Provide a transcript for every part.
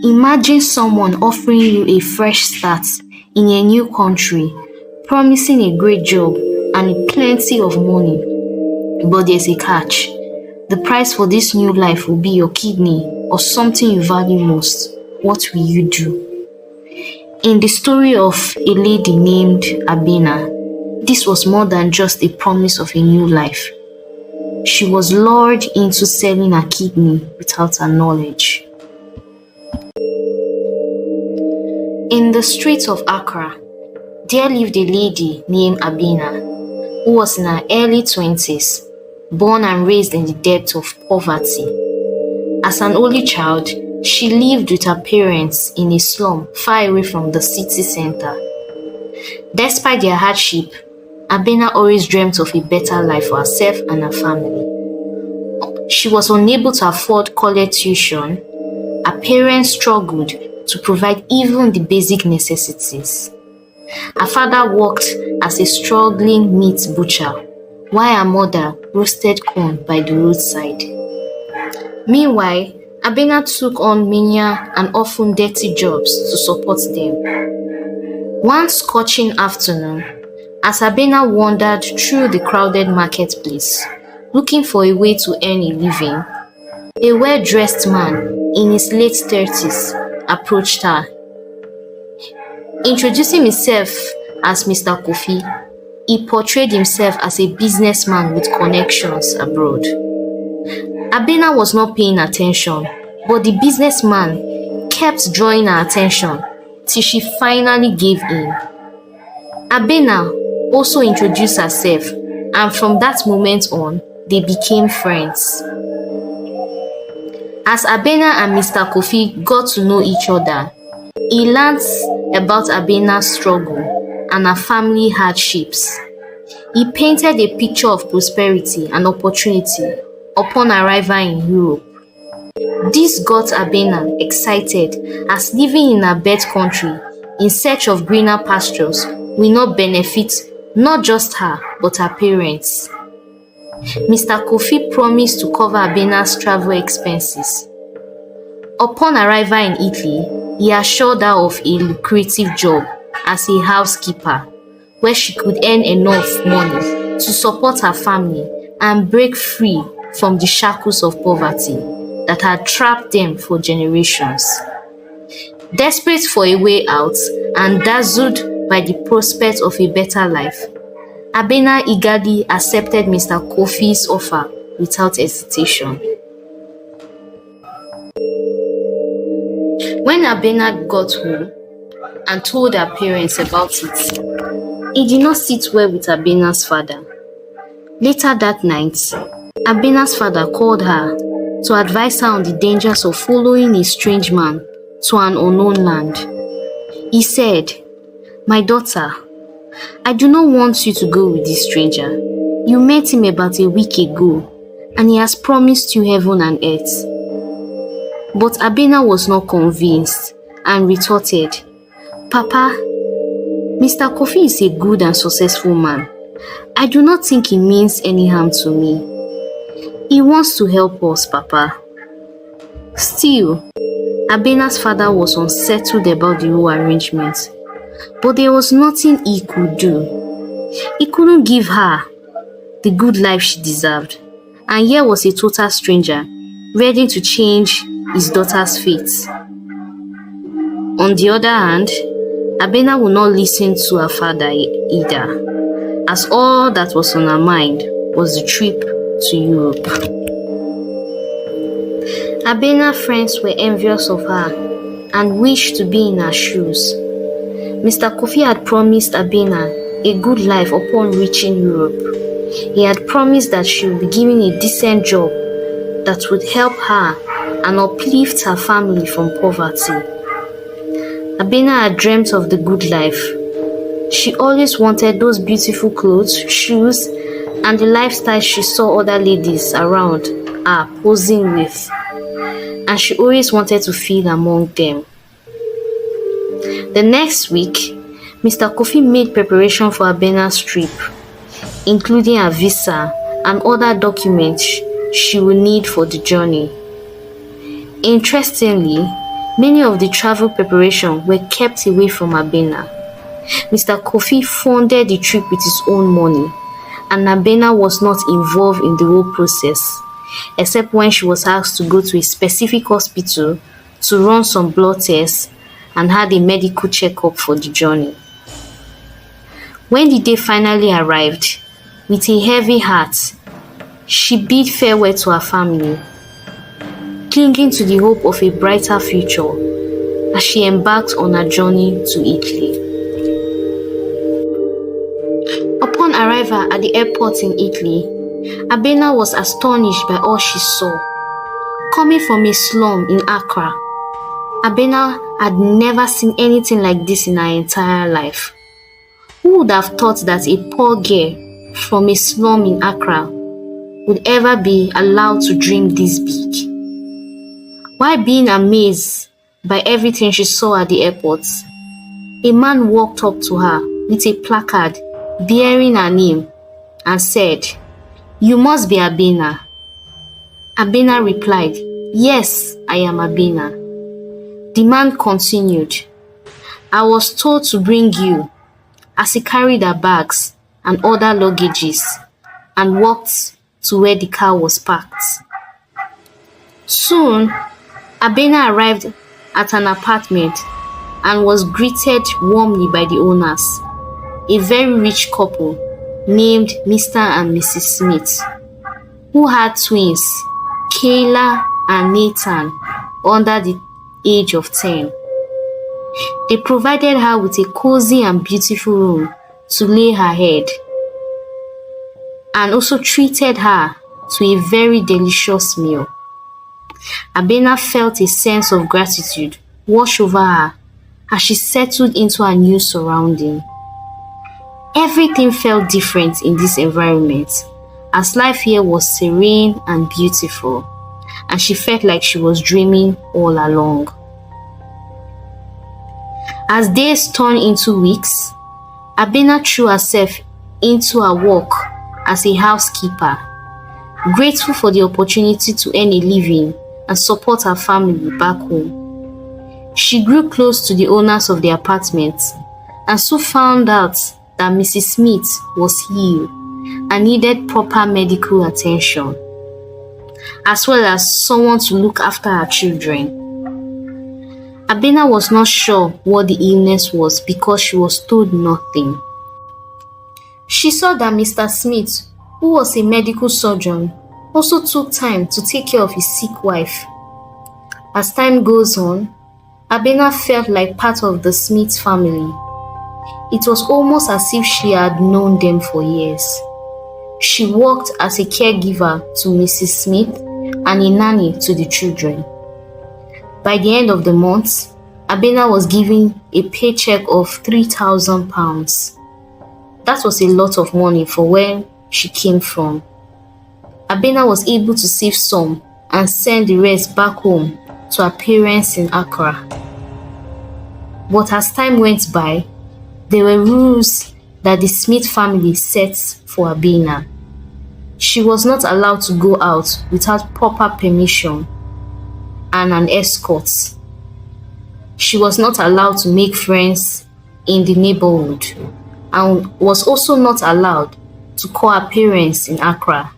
Imagine someone offering you a fresh start in a new country, promising a great job and plenty of money. But there's a catch. The price for this new life will be your kidney or something you value most. What will you do? In the story of a lady named Abena, this was more than just a promise of a new life. She was lured into selling her kidney without her knowledge. In the streets of Accra, there lived a lady named Abena, who was in her early 20s, born and raised in the depths of poverty. As an only child, she lived with her parents in a slum far away from the city center. Despite their hardship, Abena always dreamt of a better life for herself and her family. She was unable to afford college tuition. Her parents struggled to provide even the basic necessities. Her father worked as a struggling meat butcher, while her mother roasted corn by the roadside. Meanwhile, Abena took on menial and often dirty jobs to support them. One scorching afternoon, as Abena wandered through the crowded marketplace, looking for a way to earn a living, a well-dressed man in his late 30s approached her. Introducing himself as Mr. Kofi, he portrayed himself as a businessman with connections abroad. Abena was not paying attention, but the businessman kept drawing her attention till she finally gave in. Abena also introduced herself, and from that moment on, they became friends. As Abena and Mr. Kofi got to know each other, he learned about Abena's struggle and her family hardships. He painted a picture of prosperity and opportunity upon arrival in Europe. This got Abena excited, as living in her birth country in search of greener pastures will not benefit not just her but her parents. Mr. Kofi promised to cover Abena's travel expenses. Upon arrival in Italy, he assured her of a lucrative job as a housekeeper, where she could earn enough money to support her family and break free from the shackles of poverty that had trapped them for generations. Desperate for a way out and dazzled by the prospect of a better life, Abena eagerly accepted Mr. Kofi's offer without hesitation. When Abena got home and told her parents about it, it did not sit well with Abena's father. Later that night, Abena's father called her to advise her on the dangers of following a strange man to an unknown land. He said, "My daughter, I do not want you to go with this stranger. You met him about a week ago, and he has promised you heaven and earth." But Abena was not convinced and retorted, "Papa, Mr. Kofi is a good and successful man. I do not think he means any harm to me. He wants to help us, Papa." Still, Abena's father was unsettled about the whole arrangement, but there was nothing he could do. He couldn't give her the good life she deserved, and here was a total stranger ready to change his daughter's fate. On the other hand, Abena would not listen to her father either, as all that was on her mind was the trip to Europe. Abena's friends were envious of her and wished to be in her shoes. Mr. Kofi had promised Abena a good life upon reaching Europe. He had promised that she would be given a decent job that would help her and uplift her family from poverty. Abena had dreamt of the good life. She always wanted those beautiful clothes, shoes, and the lifestyle she saw other ladies around her posing with, and she always wanted to feel among them. The next week, Mr. Kofi made preparation for Abena's trip, including her visa and other documents she would need for the journey. Interestingly, many of the travel preparations were kept away from Abena. Mr. Kofi funded the trip with his own money, and Abena was not involved in the whole process, except when she was asked to go to a specific hospital to run some blood tests and had a medical checkup for the journey. When the day finally arrived, with a heavy heart, she bid farewell to her family, clinging to the hope of a brighter future as she embarked on her journey to Italy. Upon arrival at the airport in Italy, Abena was astonished by all she saw. Coming from a slum in Accra, Abena had never seen anything like this in her entire life. Who would have thought that a poor girl from a slum in Accra would ever be allowed to dream this big? While being amazed by everything she saw at the airport, a man walked up to her with a placard bearing her name and said, "You must be Abena." Abena replied, "Yes, I am Abena." The man continued, "I was told to bring you," as he carried her bags and other luggages and walked to where the car was parked. Soon, Abena arrived at an apartment and was greeted warmly by the owners, a very rich couple named Mr. and Mrs. Smith, who had twins, Kayla and Nathan, under the age of 10. They provided her with a cozy and beautiful room to lay her head, and also treated her to a very delicious meal. Abena felt a sense of gratitude wash over her as she settled into her new surrounding. Everything felt different in this environment, as life here was serene and beautiful, and she felt like she was dreaming all along. As days turned into weeks, Abena threw herself into her work as a housekeeper, grateful for the opportunity to earn a living and support her family back home. She grew close to the owners of the apartment and soon found out that Mrs. Smith was ill and needed proper medical attention, as well as someone to look after her children. Abena was not sure what the illness was because she was told nothing. She saw that Mr. Smith, who was a medical surgeon, also took time to take care of his sick wife. As time goes on, Abena felt like part of the Smith family. It was almost as if she had known them for years. She worked as a caregiver to Mrs. Smith and a nanny to the children. By the end of the month, Abena was given a paycheck of £3,000. That was a lot of money for where she came from. Abena was able to save some and send the rest back home to her parents in Accra. But as time went by, there were rules that the Smith family set for Abena. She was not allowed to go out without proper permission and an escort. She was not allowed to make friends in the neighborhood and was also not allowed to call her parents in Accra.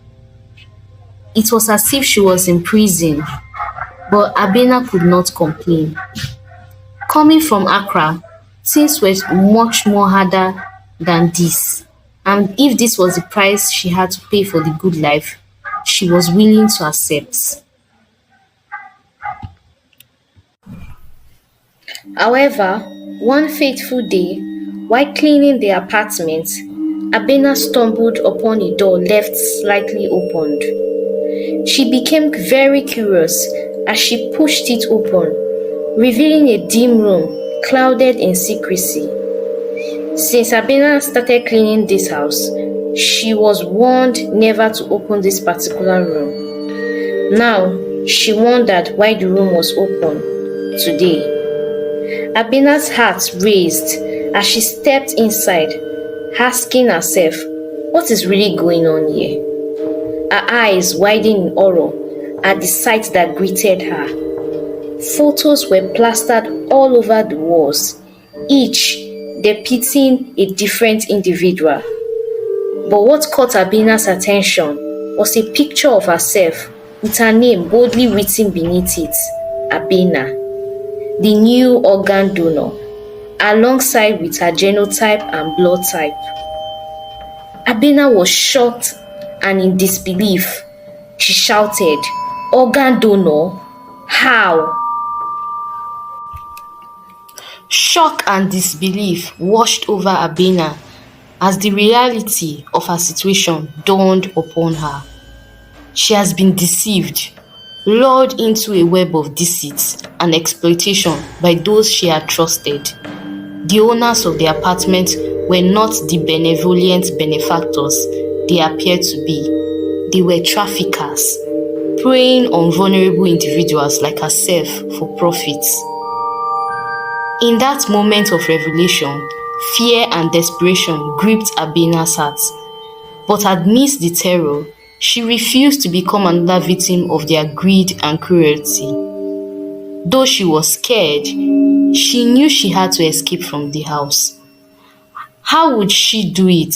It was as if she was in prison, but Abena could not complain. Coming from Accra, things were much more harder than this, and if this was the price she had to pay for the good life, she was willing to accept. However, one fateful day, while cleaning the apartment, Abena stumbled upon a door left slightly opened. She became very curious as she pushed it open, revealing a dim room clouded in secrecy. Since Abena started cleaning this house, she was warned never to open this particular room. Now, she wondered why the room was open today. Abena's heart raised as she stepped inside, asking herself, what is really going on here? Her eyes widened in horror at the sight that greeted her. Photos were plastered all over the walls, each depicting a different individual. But what caught Abena's attention was a picture of herself with her name boldly written beneath it, Abena, the new organ donor, alongside with her genotype and blood type. Abena was shocked and in disbelief. She shouted, "Organ donor? How?" Shock and disbelief washed over Abena as the reality of her situation dawned upon her. She has been deceived, lured into a web of deceit and exploitation by those she had trusted. The owners of the apartment were not the benevolent benefactors they appeared to be. They were traffickers, preying on vulnerable individuals like herself for profit. In that moment of revelation, fear and desperation gripped Abena's heart. But amidst the terror, she refused to become another victim of their greed and cruelty. Though she was scared, she knew she had to escape from the house. How would she do it?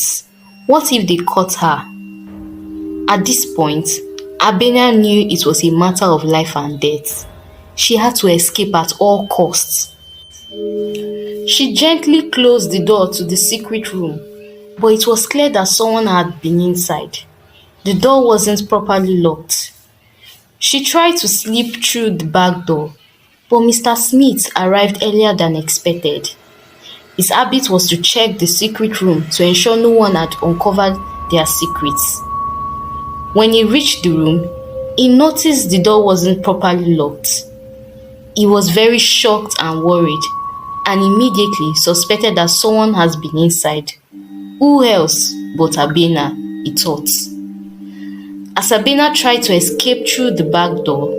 What if they caught her? At this point, Abena knew it was a matter of life and death. She had to escape at all costs. She gently closed the door to the secret room, but it was clear that someone had been inside. The door wasn't properly locked. She tried to slip through the back door, but Mr. Smith arrived earlier than expected. His habit was to check the secret room to ensure no one had uncovered their secrets. When he reached the room, he noticed the door wasn't properly locked. He was very shocked and worried, and immediately suspected that someone has been inside. Who else but Abena, he thought. As Abena tried to escape through the back door,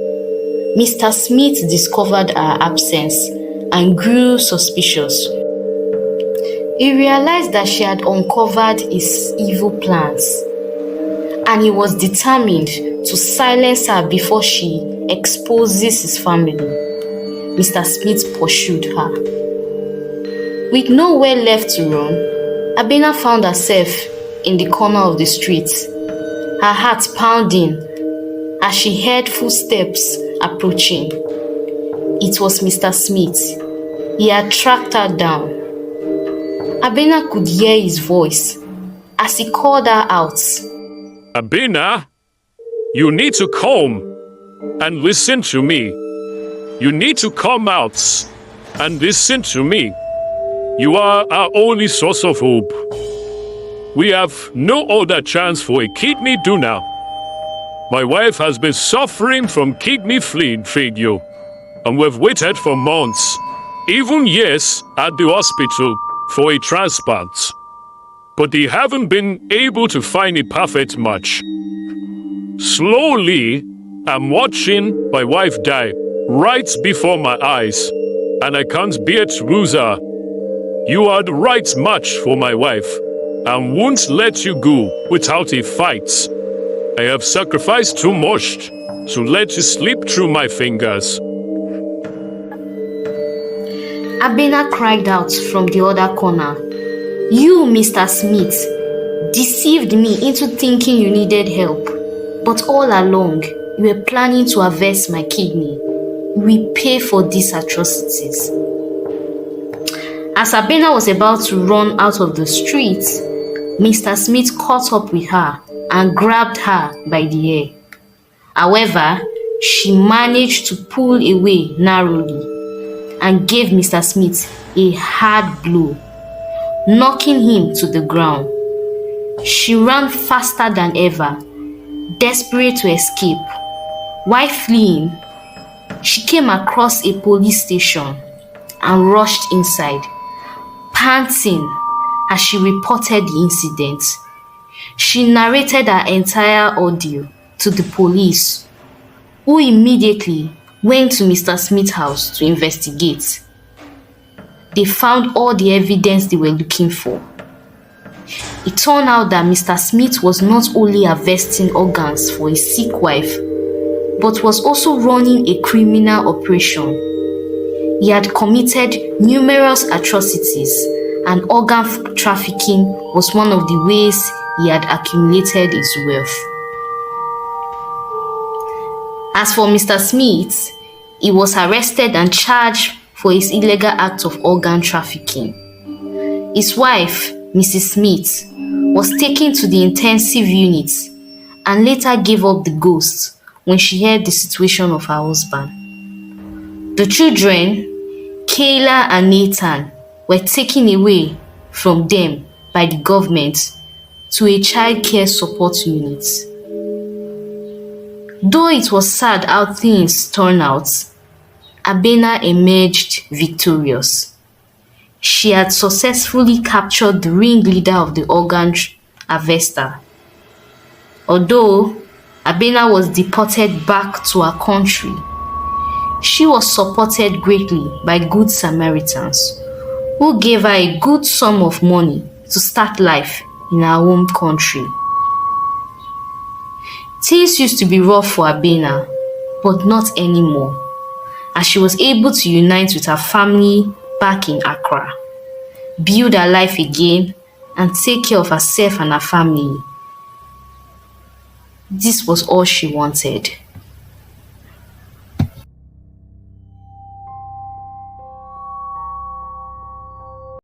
Mr. Smith discovered her absence and grew suspicious. He realized that she had uncovered his evil plans, and he was determined to silence her before she exposes his family. Mr. Smith pursued her. With nowhere left to run, Abena found herself in the corner of the street, her heart pounding as she heard footsteps approaching. It was Mr. Smith. He had tracked her down. Abena could hear his voice as he called her out. Abena, you need to come and listen to me. You need to come out and listen to me. You are our only source of hope. We have no other chance for a kidney donor. My wife has been suffering from kidney failure, and we've waited for months, even years, at the hospital for a transplant. But they haven't been able to find a perfect match. Slowly, I'm watching my wife die right before my eyes, and I can't bear to lose her. You are the right match for my wife, and won't let you go without a fight. I have sacrificed too much to let you slip through my fingers. Abena cried out from the other corner. You, Mr. Smith, deceived me into thinking you needed help, but all along, you were planning to harvest my kidney. We pay for these atrocities. As Abena was about to run out of the street, Mr. Smith caught up with her and grabbed her by the hair. However, she managed to pull away narrowly and gave Mr. Smith a hard blow, knocking him to the ground. She ran faster than ever, desperate to escape. While fleeing, she came across a police station and rushed inside, panting as she reported the incident. She narrated her entire ordeal to the police, who immediately went to Mr. Smith's house to investigate. They found all the evidence they were looking for. It turned out that Mr. Smith was not only harvesting organs for his sick wife, but was also running a criminal operation. He had committed numerous atrocities, and organ trafficking was one of the ways he had accumulated his wealth. As for Mr. Smith, he was arrested and charged for his illegal act of organ trafficking. His wife, Mrs. Smith, was taken to the intensive unit and later gave up the ghost when she heard the situation of her husband. The children, Kayla and Nathan, were taken away from them by the government to a child care support unit. Though it was sad how things turned out, Abena emerged victorious. She had successfully captured the ringleader of the organ harvester. Although Abena was deported back to her country, she was supported greatly by good Samaritans who gave her a good sum of money to start life in her home country. Things used to be rough for Abena, but not anymore, as she was able to unite with her family back in Accra, build her life again, and take care of herself and her family. This was all she wanted.